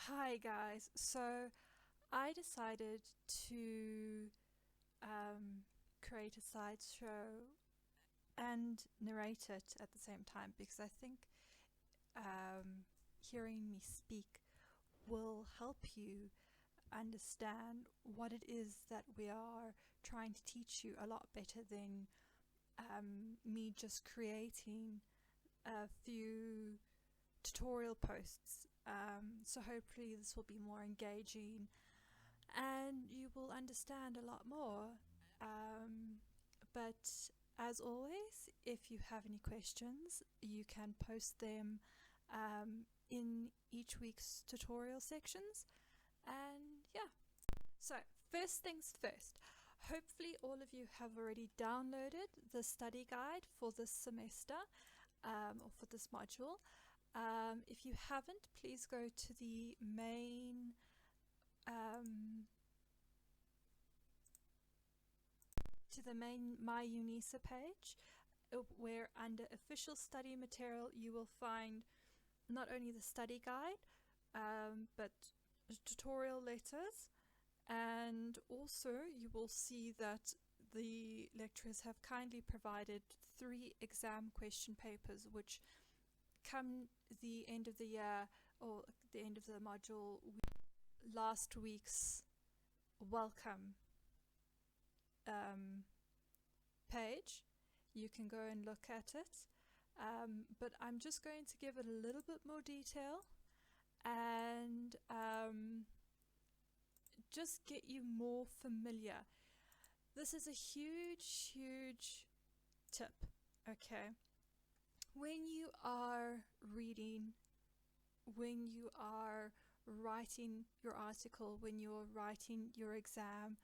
Hi guys. So I decided to create a slideshow and narrate it at the same time because I think hearing me speak will help you understand what it is that we are trying to teach you a lot better than me just creating a few tutorial posts. So hopefully this will be more engaging and you will understand a lot more. But as always, if you have any questions, you can post them in each week's tutorial sections. And yeah, so first things first. Hopefully all of you have already downloaded the study guide for this semester or for this module. If you haven't, please go to the main My UNISA page, where under official study material you will find not only the study guide but tutorial letters, and also you will see that the lecturers have kindly provided 3 exam question papers which come the end of the year or the end of the module. Last week's welcome page, you can go and look at it, but I'm just going to give it a little bit more detail and just get you more familiar. This is a huge tip, okay? When you are reading, when you are writing your article, when you're writing your exam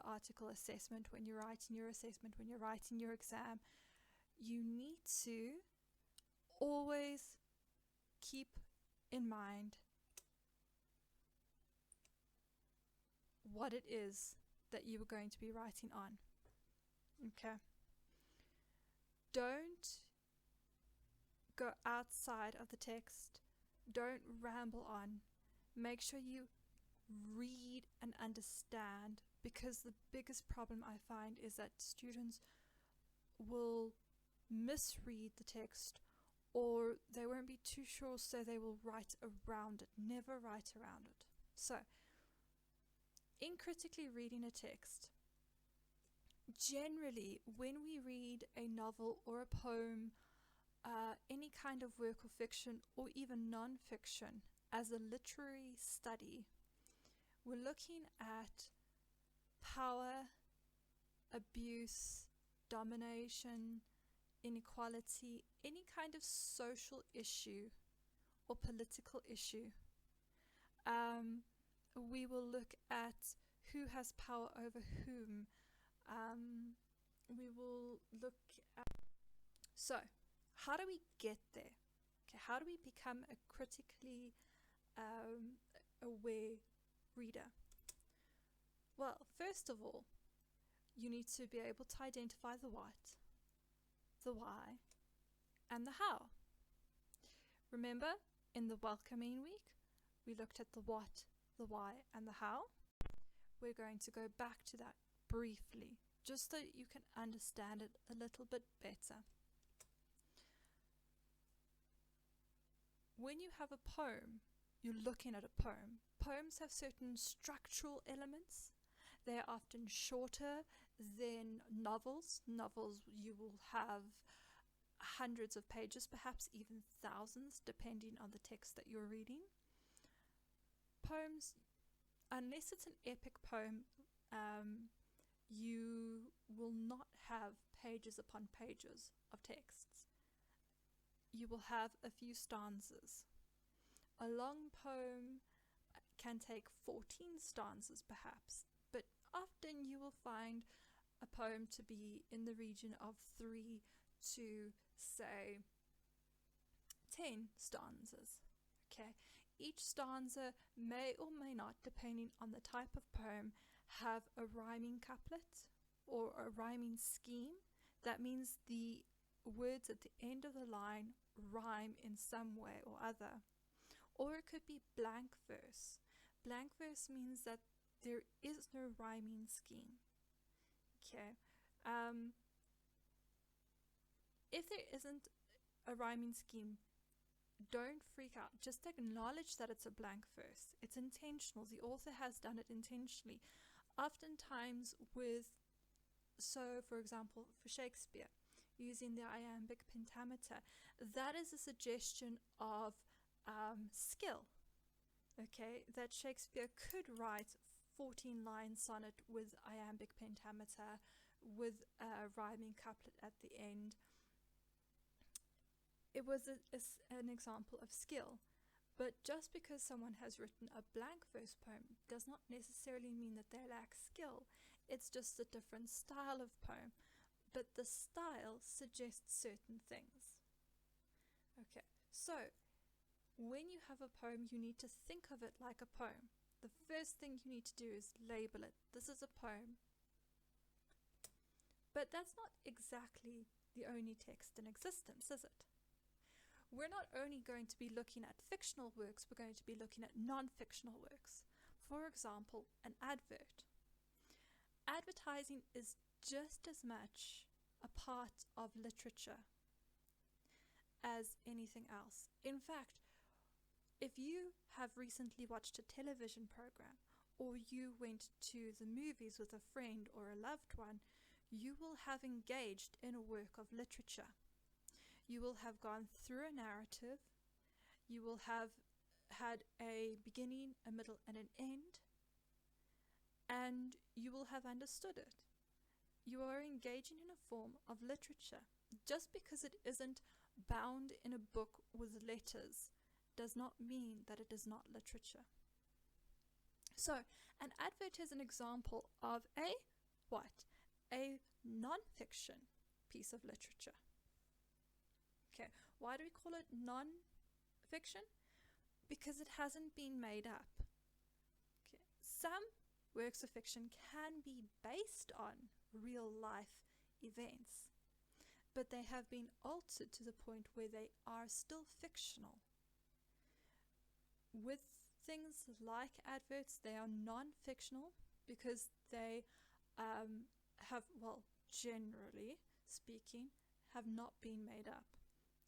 article assessment, when you're writing your assessment, when you're writing your exam, you need to always keep in mind what it is that you are going to be writing on. Okay? Don't go outside of the text. Don't ramble on. Make sure you read and understand, because the biggest problem I find is that students will misread the text, or they won't be too sure, so they will write around it. Never write around it. So, in critically reading a text, generally when we read a novel or a poem, any kind of work of fiction or even non-fiction as a literary study, we're looking at power, abuse, domination, inequality, any kind of social issue or political issue. We will look at who has power over whom. We will look at... So, how do we get there? Okay, how do we become a critically aware reader? Well, first of all, you need to be able to identify the what, the why, and the how. Remember, in the welcoming week, we looked at the what, the why, and the how. We're going to go back to that briefly, just so you can understand it a little bit better. When you have a poem, you're looking at a poem. Poems have certain structural elements. They're often shorter than novels. Novels, you will have hundreds of pages, perhaps even thousands, depending on the text that you're reading. Poems, unless it's an epic poem, you will not have pages upon pages of texts. You will have a few stanzas. A long poem can take 14 stanzas perhaps, but often you will find a poem to be in the region of 3 to, say, 10 stanzas. Okay, each stanza may or may not, depending on the type of poem, have a rhyming couplet or a rhyming scheme. That means the words at the end of the line rhyme in some way or other. or it could be blank verse. Blank verse means that there is no rhyming scheme. Okay. If there isn't a rhyming scheme, don't freak out. Just acknowledge that it's a blank verse. It's intentional. The author has done it intentionally. Oftentimes for example, for Shakespeare, using the iambic pentameter, that is a suggestion of skill. Okay, that Shakespeare could write 14-line sonnet with iambic pentameter, with a rhyming couplet at the end. It was an example of skill. But just because someone has written a blank verse poem does not necessarily mean that they lack skill. It's just a different style of poem. But the style suggests certain things. Okay, so when you have a poem, you need to think of it like a poem. The first thing you need to do is label it. This is a poem. But that's not exactly the only text in existence, is it? We're not only going to be looking at fictional works, we're going to be looking at non-fictional works. For example, an advert. Advertising is just as much a part of literature as anything else. In fact, if you have recently watched a television program, or you went to the movies with a friend or a loved one, you will have engaged in a work of literature. You will have gone through a narrative. You will have had a beginning, a middle, and an end. And you will have understood it. You are engaging in a form of literature. Just because it isn't bound in a book with letters does not mean that it is not literature. So, an advert is an example of a non-fiction piece of literature. Okay, why do we call it non-fiction? Because it hasn't been made up. Okay. Some works of fiction can be based on real life events, but they have been altered to the point where they are still fictional. With things like adverts, they are non-fictional because they generally speaking, have not been made up.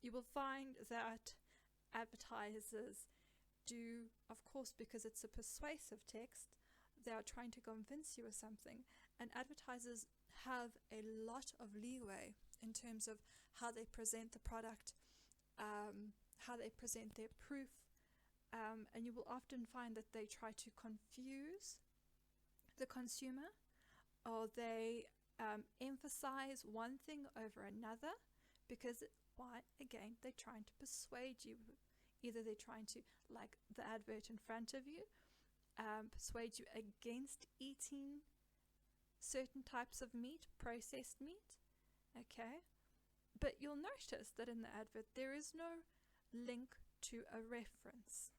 You will find that advertisers do, of course, because it's a persuasive text, they are trying to convince you of something, and advertisers have a lot of leeway in terms of how they present the product, how they present their proof, and you will often find that they try to confuse the consumer, or they emphasize one thing over another, because again, they're trying to persuade you. Either they're trying to, like the advert in front of you, persuade you against eating certain types of meat, processed meat, okay? But you'll notice that in the advert there is no link to a reference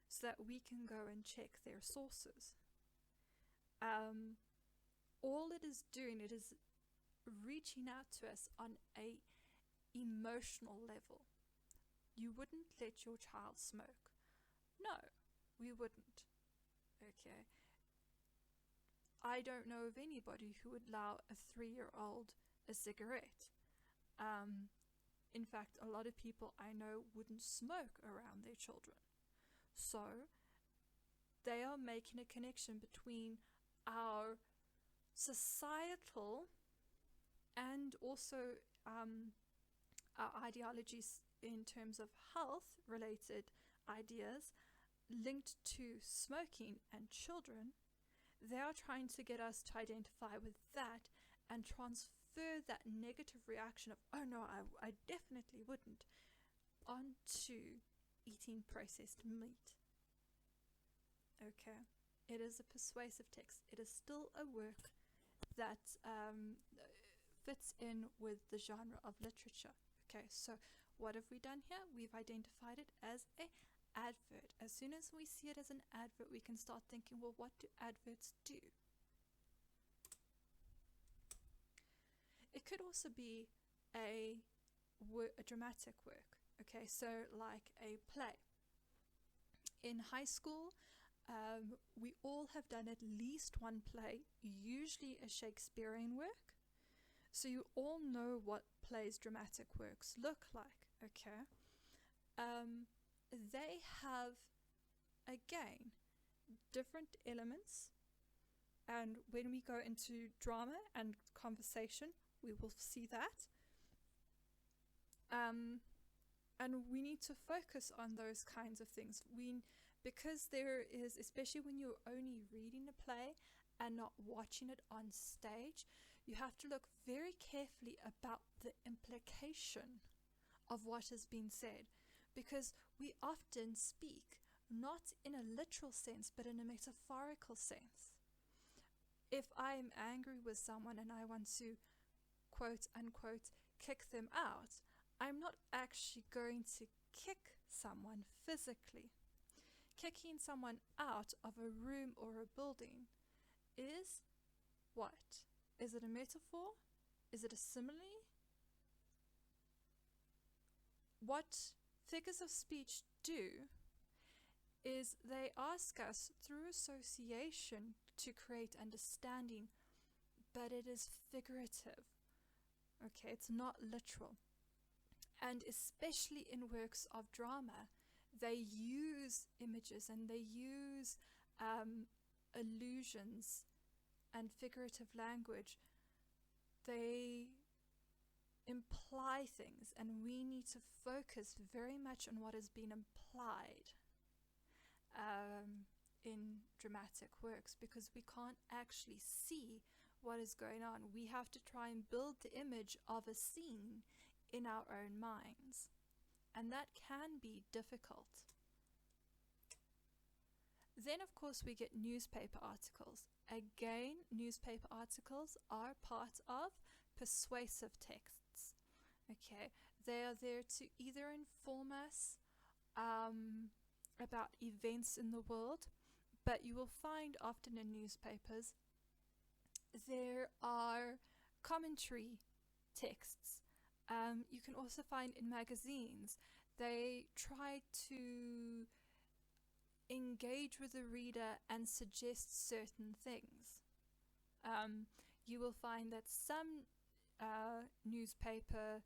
so that we can go and check their sources. All it is doing, it is reaching out to us on a emotional level. You wouldn't let your child smoke. No, we wouldn't. Okay. I don't know of anybody who would allow a 3-year-old a cigarette. In fact, a lot of people I know wouldn't smoke around their children. So, they are making a connection between our societal and also our ideologies in terms of health-related ideas linked to smoking and children. They are trying to get us to identify with that and transfer that negative reaction of, oh no, I definitely wouldn't, onto eating processed meat. Okay, it is a persuasive text. It is still a work that fits in with the genre of literature. Okay, so what have we done here? We've identified it as an advert. As soon as we see it as an advert, we can start thinking, well, what do adverts do? It could also be a dramatic work. Okay, so like a play. In high school, we all have done at least one play, usually a Shakespearean work. So you all know what plays' dramatic works look like, okay? They have, again, different elements, and when we go into drama and conversation, we will see that. And we need to focus on those kinds of things. Because there is, especially when you're only reading a play and not watching it on stage, you have to look very carefully about the implication of what has been said, because we often speak not in a literal sense but in a metaphorical sense. If I'm angry with someone and I want to, quote unquote, kick them out, I'm not actually going to kick someone physically. Kicking someone out of a room or a building is what? Is it a metaphor? Is it a simile? What figures of speech do is they ask us through association to create understanding, but it is figurative. Okay, it's not literal. And especially in works of drama, they use images and they use allusions and figurative language. They imply things, and we need to focus very much on what has been implied in dramatic works, because we can't actually see what is going on. We have to try and build the image of a scene in our own minds, and that can be difficult. Then, of course, we get newspaper articles. Again, newspaper articles are part of persuasive texts. Okay, they are there to either inform us about events in the world, but you will find often in newspapers there are commentary texts. You can also find in magazines, they try to engage with the reader and suggest certain things. You will find that some newspapers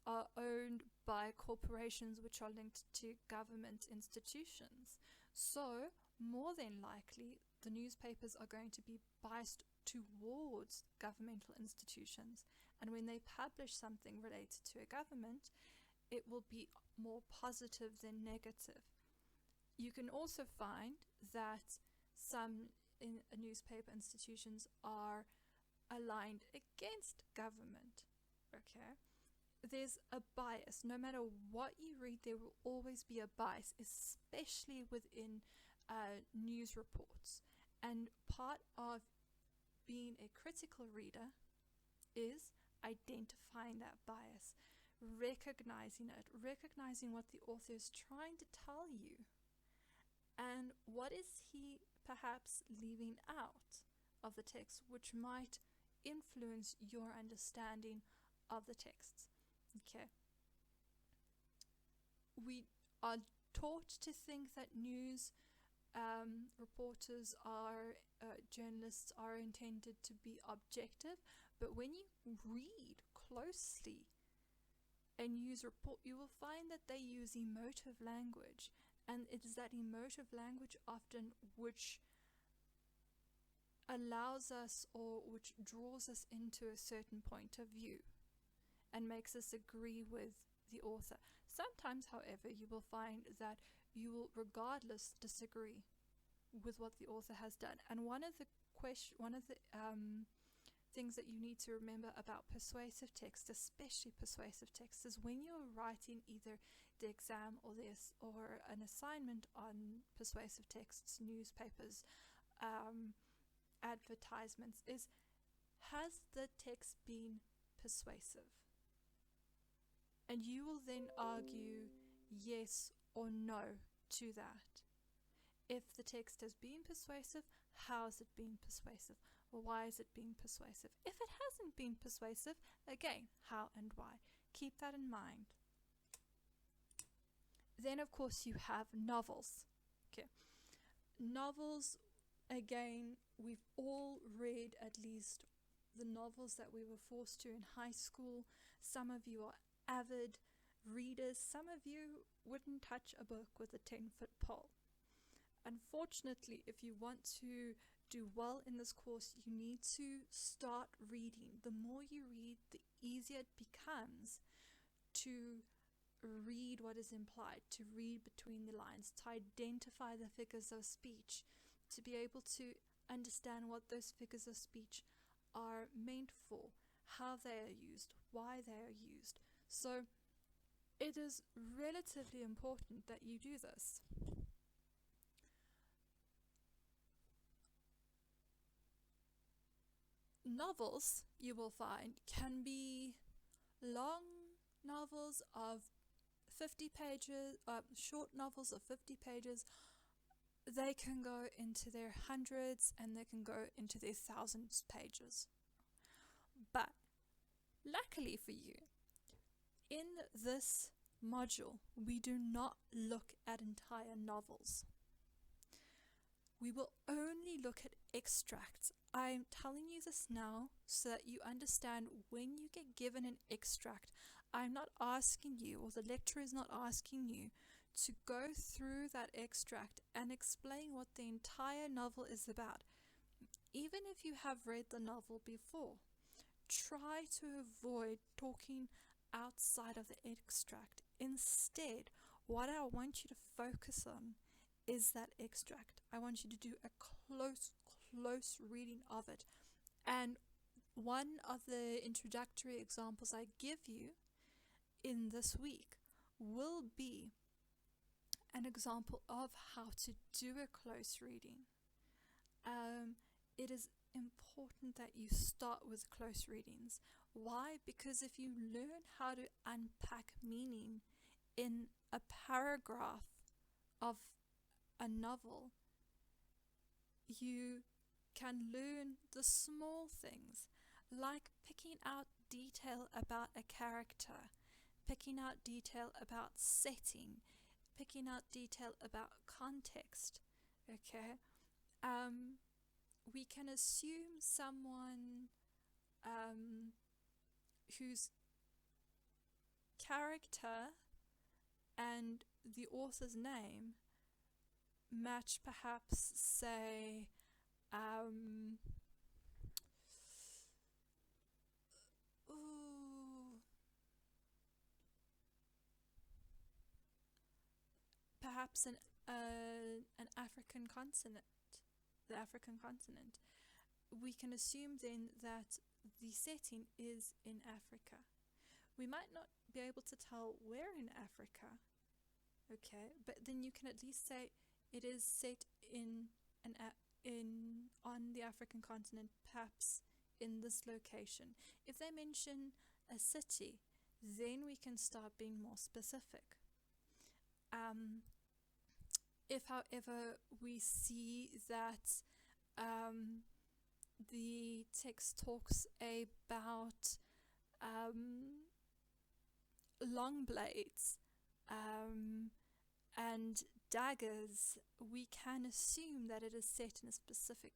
are owned by corporations which are linked to government institutions. So, more than likely, the newspapers are going to be biased towards governmental institutions. And when they publish something related to a government, it will be more positive than negative. You can also find that some newspaper institutions are aligned against government. Okay? There's a bias. No matter what you read, there will always be a bias, especially within news reports. And part of being a critical reader is identifying that bias, recognizing it, recognizing what the author is trying to tell you, and what is he perhaps leaving out of the text, which might influence your understanding of the text. Okay. We are taught to think that news reporters journalists are intended to be objective, but when you read closely a news report, you will find that they use emotive language, and it is that emotive language often which allows us or which draws us into a certain point of view and makes us agree with the author. Sometimes, however, you will find that you will regardless disagree with what the author has done. And one of the things that you need to remember about persuasive text, especially persuasive text, is when you're writing either the exam or an assignment on persuasive texts, newspapers, advertisements, has the text been persuasive? And you will then argue yes or no to that. If the text has been persuasive, how has it been persuasive? Or why is it being persuasive? If it hasn't been persuasive, again, how and why? Keep that in mind. Then, of course, you have novels. Okay. Novels, again, we've all read at least the novels that we were forced to in high school. Some of you are avid readers. Some of you wouldn't touch a book with a 10-foot pole. Unfortunately, if you want to do well in this course, you need to start reading. The more you read, the easier it becomes to read what is implied, to read between the lines, to identify the figures of speech, to be able to understand what those figures of speech are meant for, how they are used, why they are used. So it is relatively important that you do this. Novels, you will find, can be long novels of 50 pages, short novels of 50 pages. They can go into their hundreds and they can go into their thousands pages. But luckily for you, in this module, we do not look at entire novels. We will only look at extracts. I'm telling you this now so that you understand when you get given an extract, I'm not asking you, or the lecturer is not asking you, to go through that extract and explain what the entire novel is about. Even if you have read the novel before, try to avoid talking outside of the extract. Instead, what I want you to focus on is that extract. I want you to do a close reading of it. And one of the introductory examples I give you in this week will be an example of how to do a close reading. It is important that you start with close readings. Why? Because if you learn how to unpack meaning in a paragraph of a novel, you can learn the small things, like picking out detail about a character, picking out detail about setting, picking out detail about context. Okay, we can assume someone whose character and the author's name match, perhaps, say, perhaps an African continent, the African continent. We can assume then that the setting is in Africa. We might not be able to tell where in Africa, okay, but then you can at least say it is set on the African continent, perhaps in this location. If they mention a city, then we can start being more specific. If, however, we see that the text talks about long blades and daggers, we can assume that it is set in a specific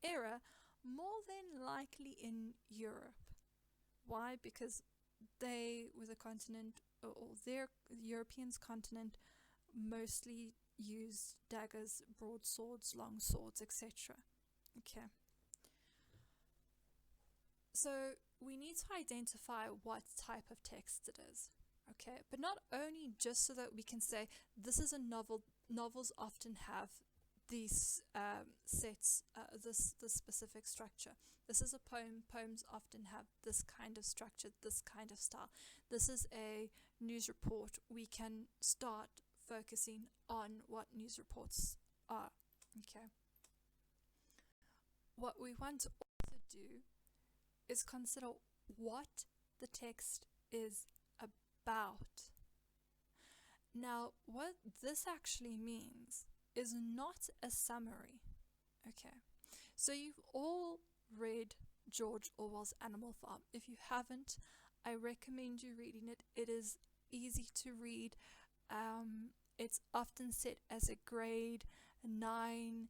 era, more than likely in Europe. Why? Because they were the continent, or their European continent, mostly used daggers, broadswords, long swords, etc. Okay. So we need to identify what type of text it is. Okay, but not only just so that we can say this is a novel. Novels often have these sets, this specific structure. This is a poem. Poems often have this kind of structure, this kind of style. This is a news report. We can start focusing on what news reports are. Okay. What we want to also do is consider what the text is about. Now, what this actually means is not a summary. Okay, so you've all read George Orwell's Animal Farm. If you haven't, I recommend you reading it. It is easy to read. It's often set as a grade 9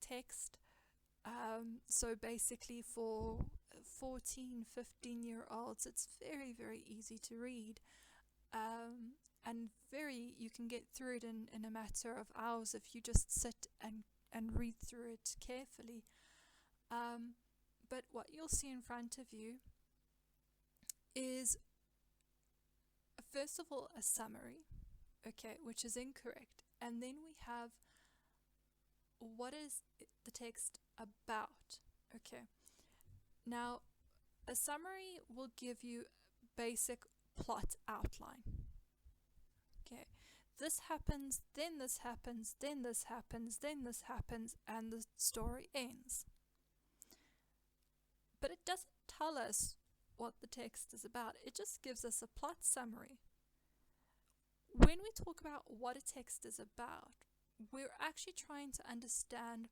text. So basically for 14, 15-year-olds, it's very, very easy to read. And you can get through it in a matter of hours if you just sit and read through it carefully. But what you'll see in front of you is, first of all, a summary, okay, which is incorrect. And then we have what is the text about, okay. Now, a summary will give you basic plot outline. Okay, this happens, then this happens, then this happens, then this happens, and the story ends. But it doesn't tell us what the text is about. It just gives us a plot summary. When we talk about what a text is about, we're actually trying to understand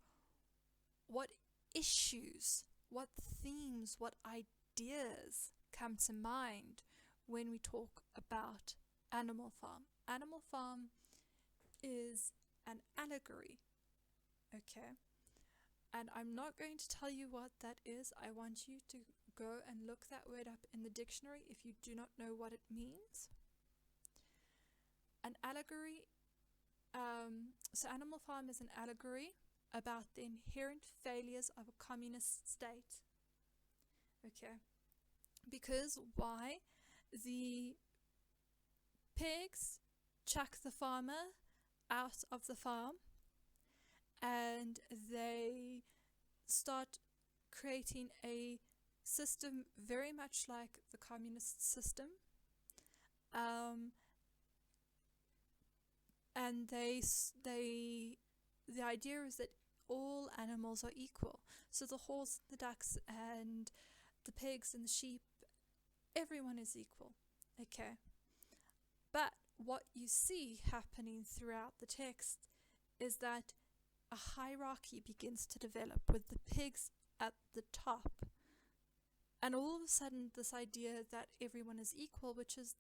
what issues, what themes, what ideas come to mind when we talk about Animal Farm. Animal Farm is an allegory, okay? And I'm not going to tell you what that is. I want you to go and look that word up in the dictionary if you do not know what it means. An allegory, so Animal Farm is an allegory about the inherent failures of a communist state. Okay, because why? The pigs chuck the farmer out of the farm, and they start creating a system very much like the communist system. And the idea is that all animals are equal. So the horse, the ducks, and the pigs and the sheep, everyone is equal. Okay. But what you see happening throughout the text is that a hierarchy begins to develop with the pigs at the top. And all of a sudden, this idea that everyone is equal, which is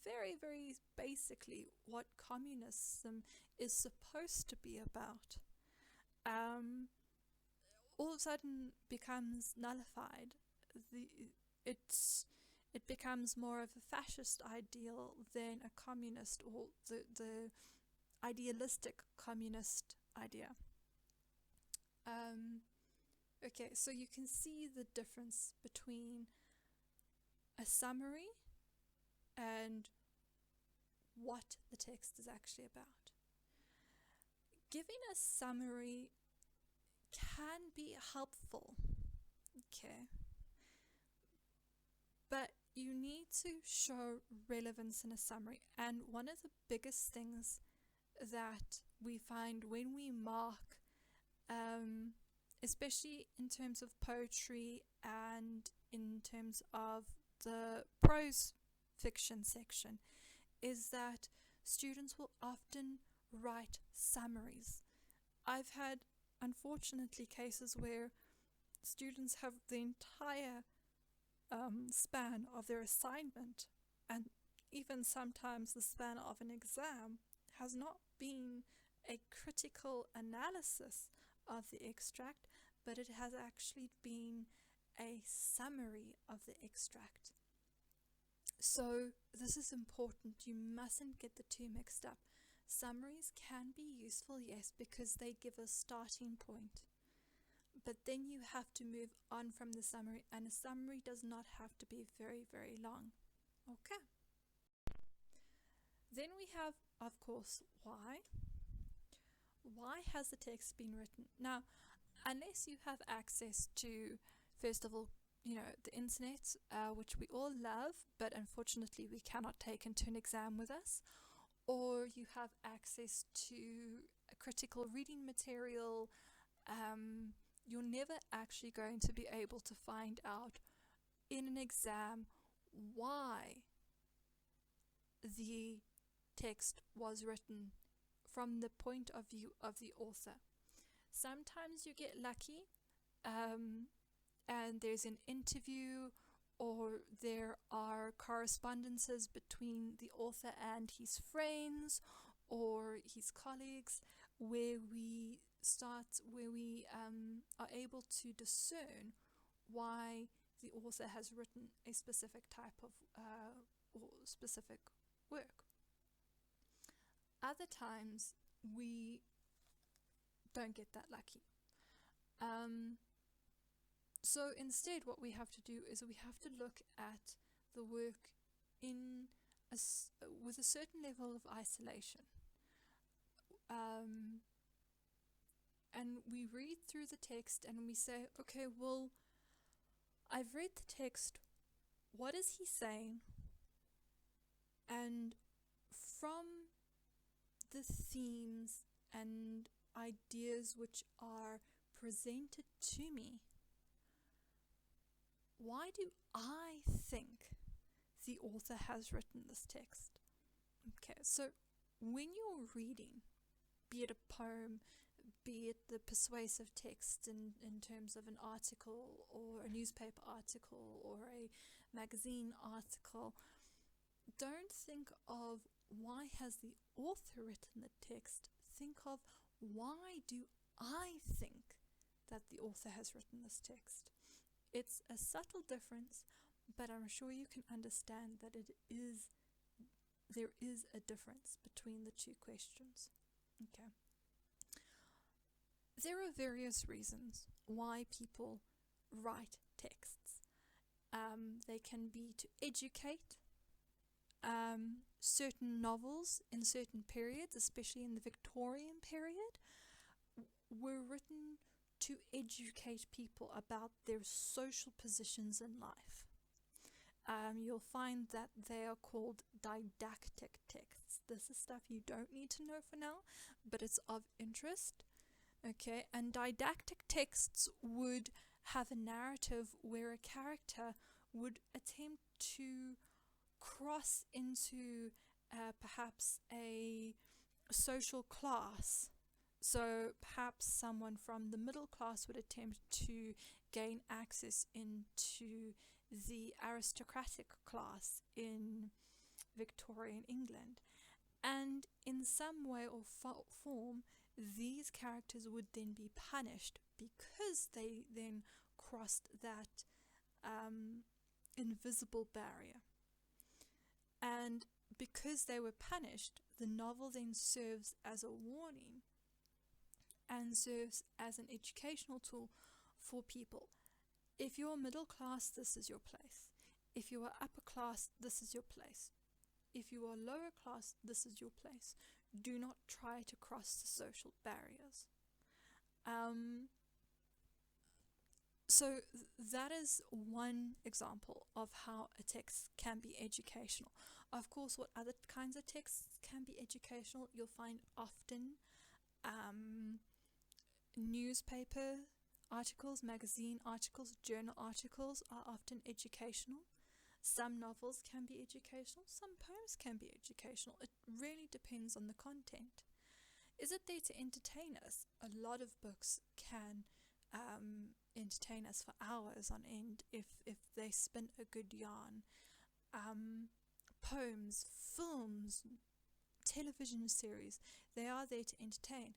very, very basically what communism is supposed to be about, all of a sudden becomes nullified. It becomes more of a fascist ideal than a communist, or the idealistic communist idea. Okay, so you can see the difference between a summary and what the text is actually about. Giving a summary can be helpful, okay, but you need to show relevance in a summary. And one of the biggest things that we find when we mark, especially in terms of poetry and in terms of the prose fiction section, is that students will often write summaries. I've had, unfortunately, cases where students have the entire span of their assignment, and even sometimes the span of an exam, has not been a critical analysis of the extract, but it has actually been a summary of the extract. So this is important. You mustn't get the two mixed up. Summaries can be useful, yes, because they give a starting point. But then you have to move on from the summary, and a summary does not have to be very, very long. Okay. Then we have, of course, why. Why has the text been written? Now, unless you have access to, first of all, the internet, which we all love, but unfortunately we cannot take into an exam with us, or you have access to a critical reading material, you're never actually going to be able to find out in an exam why the text was written from the point of view of the author. Sometimes you get lucky, and there's an interview or there are correspondences between the author and his friends or his colleagues, where we are able to discern why the author has written a specific type of or specific work. Other times we don't get that lucky. So instead what we have to do is we have to look at the work with a certain level of isolation. And we read through the text and we say, okay, well, I've read the text, what is he saying? And from the themes and ideas which are presented to me, why do I think the author has written this text? Okay, so when you're reading, be it a poem, be it the persuasive text in terms of an article or a newspaper article or a magazine article, don't think of why has the author written the text. Think of why do I think that the author has written this text. It's a subtle difference, but I'm sure you can understand that there is a difference between the two questions. Okay. There are various reasons why people write texts. They can be to educate. Certain novels in certain periods, especially in the Victorian period, were written to educate people about their social positions in life. You'll find that they are called didactic texts. This is stuff you don't need to know for now, but it's of interest. Okay, and didactic texts would have a narrative where a character would attempt to cross into perhaps a social class. So perhaps someone from the middle class would attempt to gain access into the aristocratic class in Victorian England. And in some way or form, these characters would then be punished because they then crossed that invisible barrier. And because they were punished, the novel then serves as a warning and serves as an educational tool for people. If you're middle class, this is your place. If you are upper class, this is your place. If you are lower class, this is your place. Do not try to cross the social barriers. So that is one example of how a text can be educational. Of course, what other kinds of texts can be educational? You'll find often newspaper articles, magazine articles, journal articles are often educational. Some novels can be educational, some poems can be educational. It really depends on the content. Is it there to entertain us? A lot of books can entertain us for hours on end if they spin a good yarn. Poems, films, television series, they are there to entertain.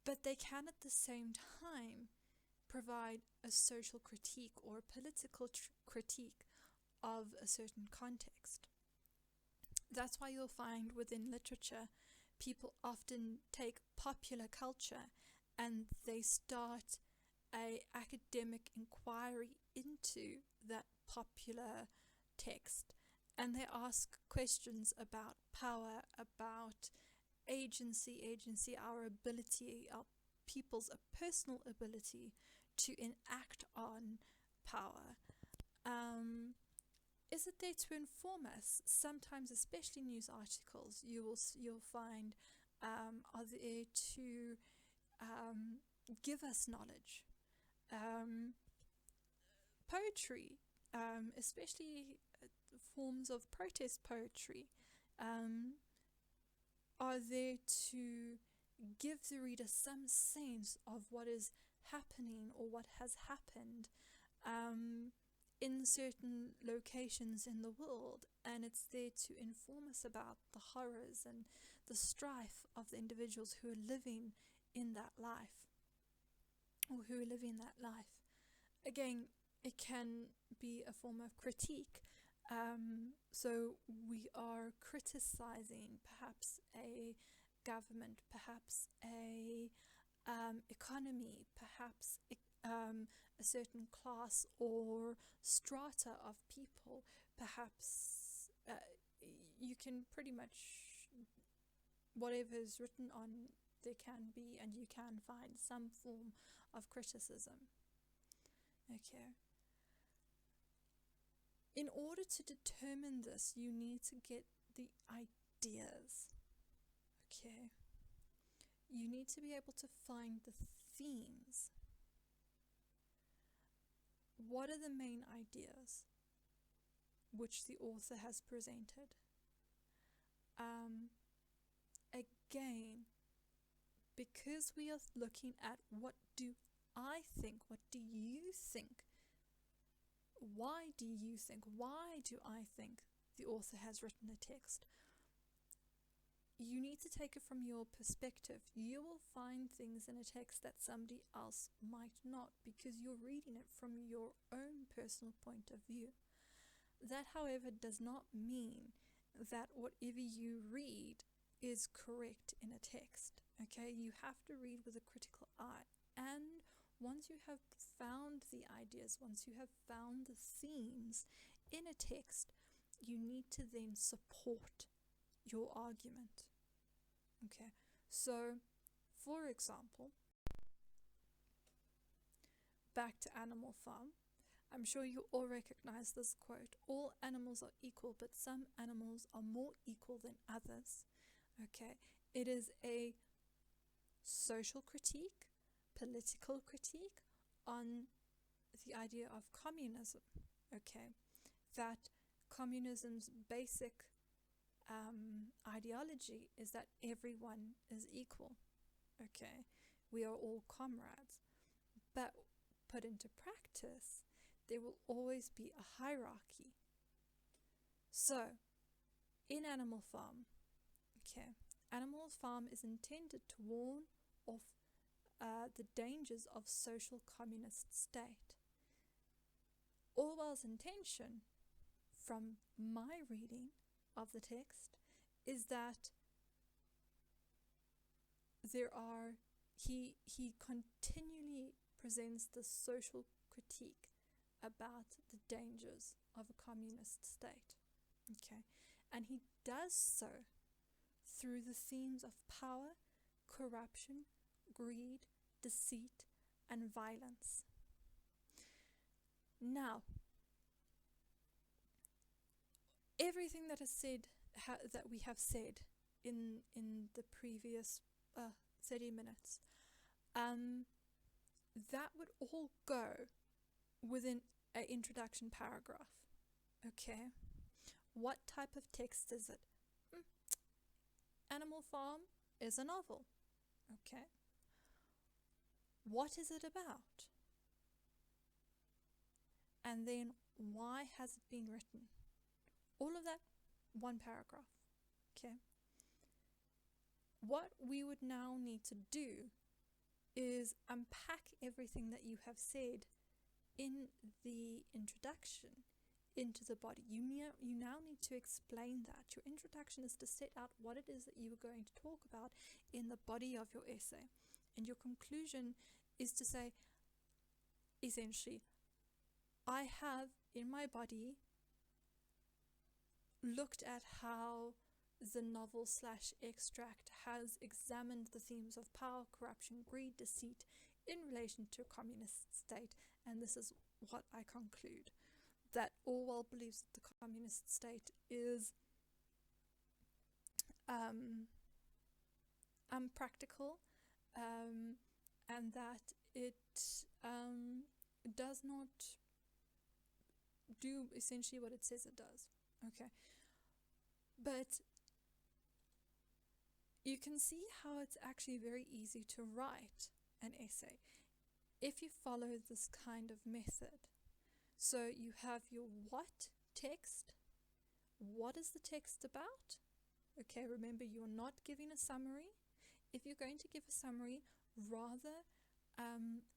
But they can at the same time provide a social critique or a political critique of a certain context. That's why you'll find within literature, people often take popular culture and they start an academic inquiry into that popular text. And they ask questions about power, about agency, our ability, our people's personal ability to enact on power. Is it there to inform us? Sometimes, especially news articles, you'll find are there to give us knowledge. Poetry, especially forms of protest poetry, are there to give the reader some sense of what is happening or what has happened in certain locations in the world, and it's there to inform us about the horrors and the strife of the individuals who are living in that life, or who are living that life. Again, it can be a form of critique. So we are criticizing perhaps a government, perhaps a economy, perhaps a certain class or strata of people. Perhaps you can pretty much, whatever is written on, there can be, and you can find some form of criticism. Okay. In order to determine this, you need to get the ideas. Okay. You need to be able to find the themes. What are the main ideas which the author has presented? Again, because we are looking at what do I think, what do you think, why do you think, why do I think the author has written a text, you need to take it from your perspective. You will find things in a text that somebody else might not, because you're reading it from your own personal point of view. That, however, does not mean that whatever you read is correct in a text. Okay, you have to read with a critical eye, and once you have found the ideas, once you have found the themes in a text, you need to then support your argument. Okay, so for example, back to Animal Farm, I'm sure you all recognize this quote: all animals are equal, but some animals are more equal than others. Okay, it is a social critique, political critique on the idea of communism. Okay, that communism's basic ideology is that everyone is equal. Okay, we are all comrades, but put into practice, there will always be a hierarchy. So, in Animal Farm, okay, Animal Farm is intended to warn of the dangers of social communist state. Orwell's intention, from my reading of the text, is that he continually presents the social critique about the dangers of a communist state. Okay, and he does so through the themes of power, corruption, greed, deceit, and violence. Now, everything that is said, that we have said in the previous 30 minutes, that would all go within an introduction paragraph. Okay, what type of text is it? Animal Farm is a novel. Okay, what is it about? And then, why has it been written? All of that, one paragraph. Okay. What we would now need to do is unpack everything that you have said in the introduction into the body. You now need to explain that. Your introduction is to set out what it is that you are going to talk about in the body of your essay. And your conclusion is to say, essentially, I have in my body looked at how the novel / extract has examined the themes of power, corruption, greed, deceit in relation to a communist state, and this is what I conclude: that Orwell believes that the communist state is unpractical, and that it does not do essentially what it says it does. Okay, but you can see how it's actually very easy to write an essay if you follow this kind of method. So you have your what text. What is the text about? Okay, remember, you're not giving a summary. If you're going to give a summary, rather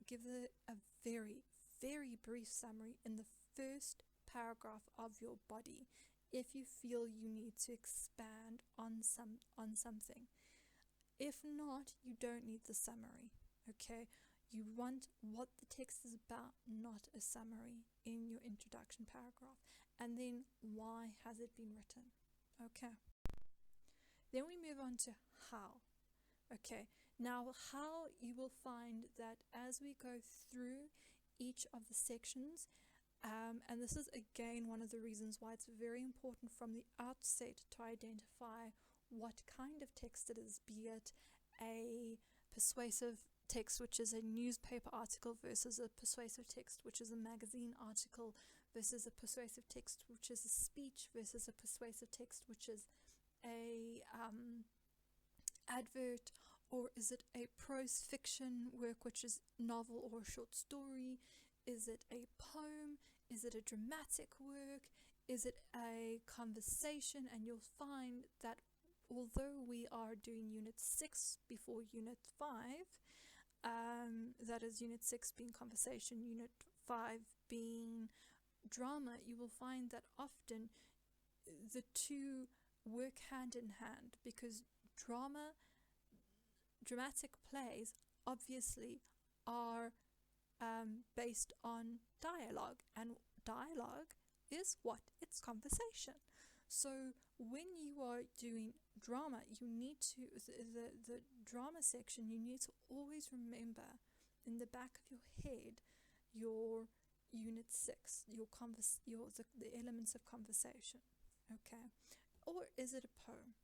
give a very, very brief summary in the first paragraph of your body if you feel you need to expand on something. If not, you don't need the summary. Okay, you want what the text is about, not a summary in your introduction paragraph. And then, why has it been written? Okay. Then we move on to how. Okay, now how, you will find that as we go through each of the sections, and this is again one of the reasons why it's very important from the outset to identify what kind of text it is, be it a persuasive text, which is a newspaper article, versus a persuasive text, which is a magazine article, versus a persuasive text, which is a speech, versus a persuasive text, which is a advert, or is it a prose fiction work, which is novel or a short story? Is it a poem? Is it a dramatic work? Is it a conversation? And you'll find that although we are doing Unit 6 before Unit 5, that is Unit 6 being conversation, Unit 5 being drama, you will find that often the two work hand in hand, because dramatic plays obviously are based on dialogue, and dialogue is what? It's conversation. So when you are doing drama, you need to, the drama section, you need to always remember in the back of your head your Unit 6, the elements of conversation. Okay, or is it a poem?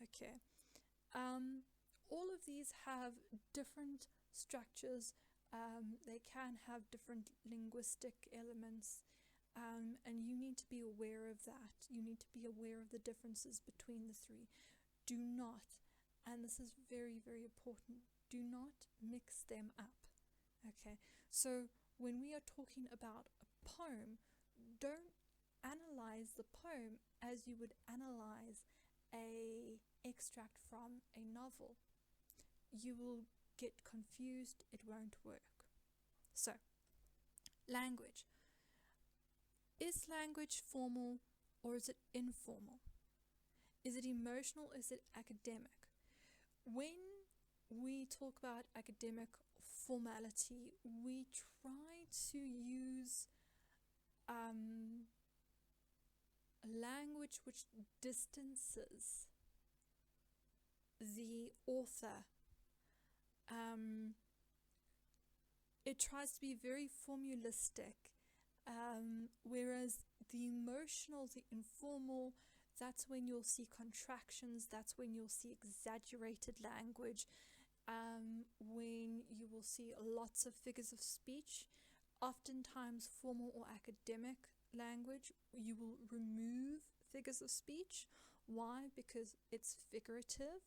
Okay, all of these have different structures. They can have different linguistic elements, and you need to be aware of that. You need to be aware of the differences between the three. Do not, and this is very, very important, do not mix them up. Okay, so when we are talking about a poem, don't analyze the poem as you would analyze a extract from a novel. You will get confused, it won't work. So, language. Is language formal or is it informal? Is it emotional or is it academic? When we talk about academic formality, we try to use language which distances the author. It tries to be very formulistic, whereas the emotional, the informal, that's when you'll see contractions, that's when you'll see exaggerated language, when you will see lots of figures of speech. Oftentimes formal or academic language, you will remove figures of speech. Why? Because it's figurative,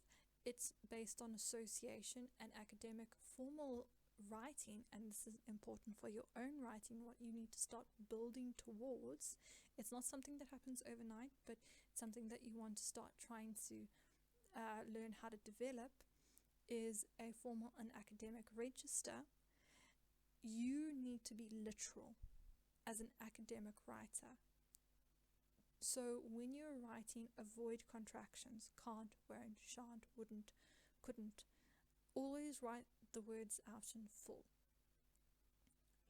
it's based on association, and academic formal writing, and this is important for your own writing, what you need to start building towards. It's not something that happens overnight, but it's something that you want to start trying to learn how to develop, is a formal and academic register. You need to be literal as an academic writer. So when you're writing, avoid contractions: can't, won't, shan't, wouldn't, couldn't. Always write the words out in full.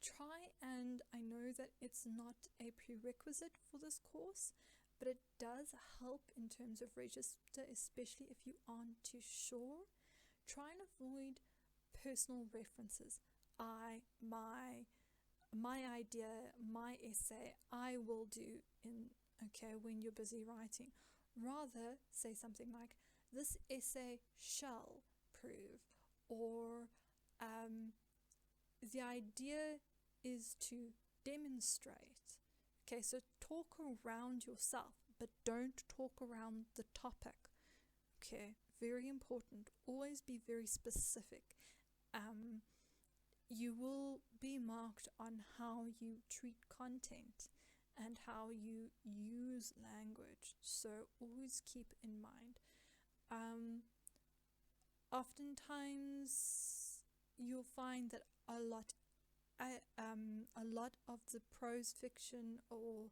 Try, and I know that it's not a prerequisite for this course, but it does help in terms of register, especially if you aren't too sure. Try and avoid personal references. My idea, my essay, I will do in, okay, when you're busy writing. Rather say something like, this essay shall prove, or the idea is to demonstrate. Okay, so talk around yourself, but don't talk around the topic. Okay, very important. Always be very specific. you will be marked on how you treat content and how you use language. So always keep in mind. Oftentimes you'll find that a lot of the prose fiction or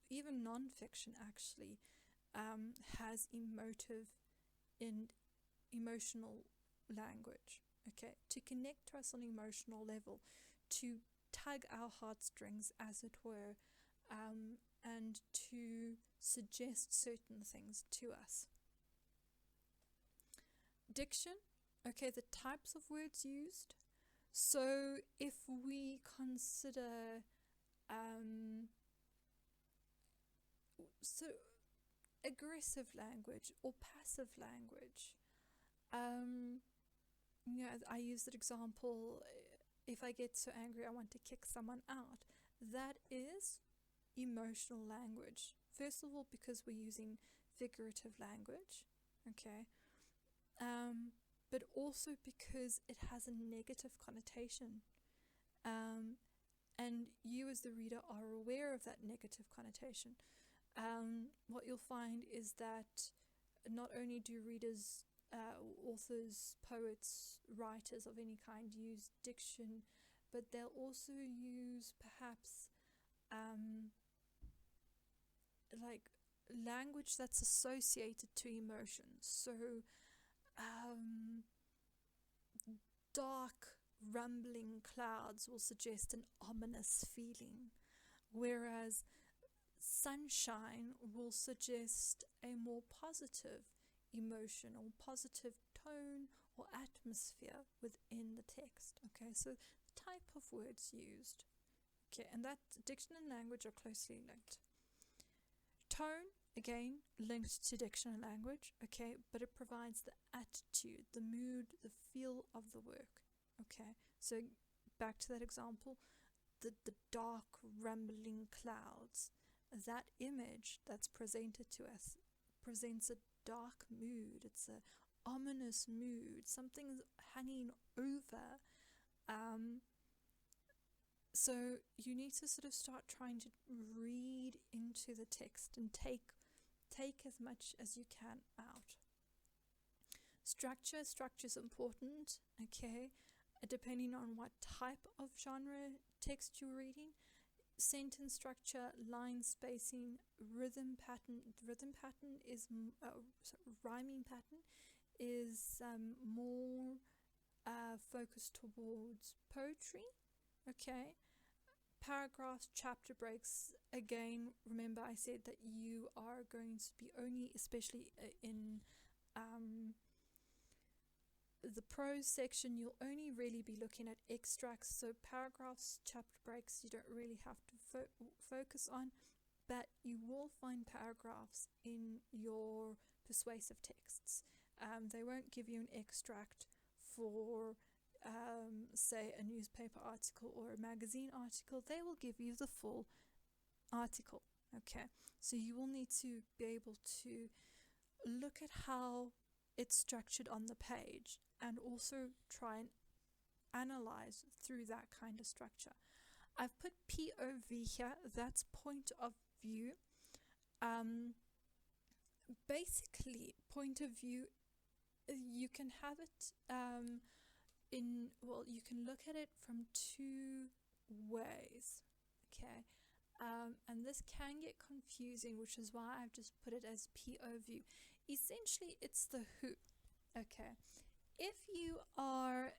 even non-fiction actually has emotional language, okay, to connect to us on an emotional level, to tug our heartstrings, as it were, and to suggest certain things to us. Diction, okay, the types of words used. So if we consider so aggressive language or passive language, I use that example, if I get so angry I want to kick someone out. That is emotional language. First of all, because we're using figurative language, okay, but also because it has a negative connotation, and you as the reader are aware of that negative connotation. What you'll find is that not only do readers, authors, poets, writers of any kind use diction, but they'll also use perhaps like language that's associated to emotions. So dark rumbling clouds will suggest an ominous feeling, whereas sunshine will suggest a more positive emotion or positive tone or atmosphere within the text. Okay, so the type of words used. Okay, and that diction and language are closely linked. Tone, again, linked to diction and language, okay, but it provides the attitude, the mood, the feel of the work. Okay, so back to that example, the dark rumbling clouds. That image that's presented to us presents a dark mood. It's an ominous mood. Something's hanging over. So you need to sort of start trying to read into the text and take as much as you can out. Structure is important, okay, depending on what type of genre text you're reading. Sentence structure, line spacing, rhythm pattern. Rhythm pattern is rhyming pattern is more focused towards poetry. Okay. Paragraphs, chapter breaks. Again, remember I said that you are going to be only, especially in the prose section, you'll only really be looking at extracts. So paragraphs, chapter breaks, you don't really have to focus on, but you will find paragraphs in your persuasive texts. They won't give you an extract for say a newspaper article or a magazine article. They will give you the full article. Okay, so you will need to be able to look at how it's structured on the page and also try and analyze through that kind of structure. I've put POV here, that's point of view. Basically, point of view, you can have it you can look at it from two ways, okay, and this can get confusing, which is why I've just put it as POV. Essentially, it's the who, okay. If you are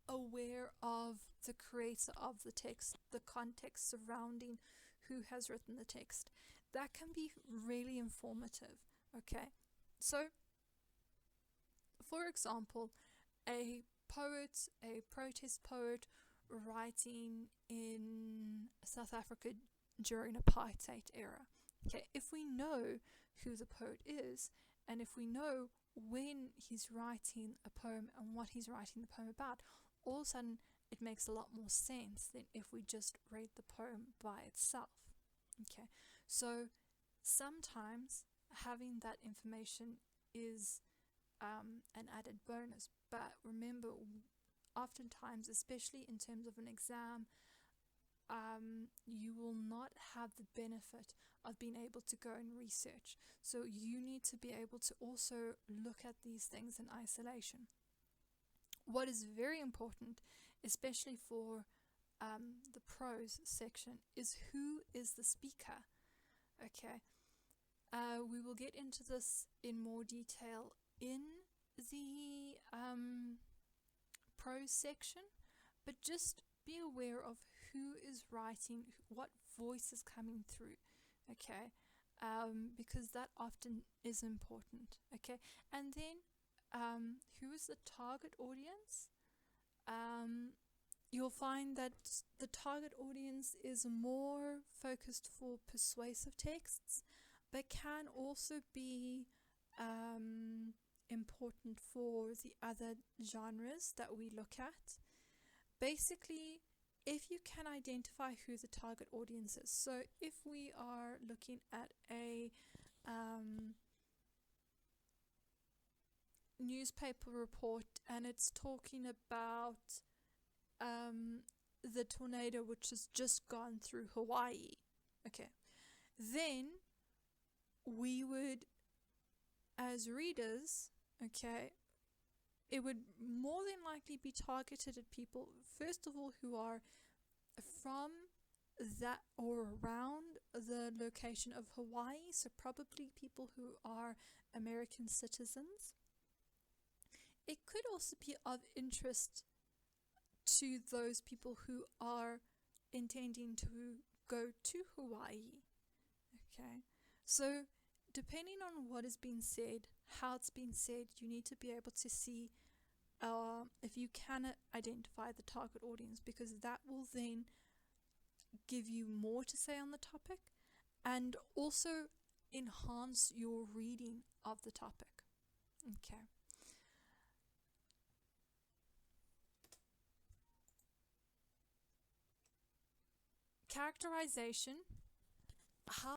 aware of the creator of the text, the context surrounding who has written the text, that can be really informative, okay. So, for example, a poet, a protest poet writing in South Africa during apartheid era. Okay, if we know who the poet is, and if we know when he's writing a poem and what he's writing the poem about, all of a sudden it makes a lot more sense than if we just read the poem by itself. Okay, so sometimes having that information is an added bonus. But remember, oftentimes, especially in terms of an exam, you will not have the benefit of being able to go and research. So you need to be able to also look at these things in isolation. What is very important, especially for the prose section, is who is the speaker. Okay, we will get into this in more detail in the prose section, but just be aware of who is writing, what voice is coming through, okay, because that often is important, okay. And then who is the target audience? You'll find that the target audience is more focused for persuasive texts, but can also be important for the other genres that we look at. Basically, if you can identify who the target audience is, so if we are looking at a newspaper report and it's talking about the tornado which has just gone through Hawaii, okay, then we would, as readers, okay, it would more than likely be targeted at people, first of all, who are from that or around the location of Hawaii, so probably people who are American citizens. It could also be of interest to those people who are intending to go to Hawaii, okay. So depending on what is being said, how it's being said, you need to be able to see if you can identify the target audience, because that will then give you more to say on the topic and also enhance your reading of the topic, okay. Characterization. How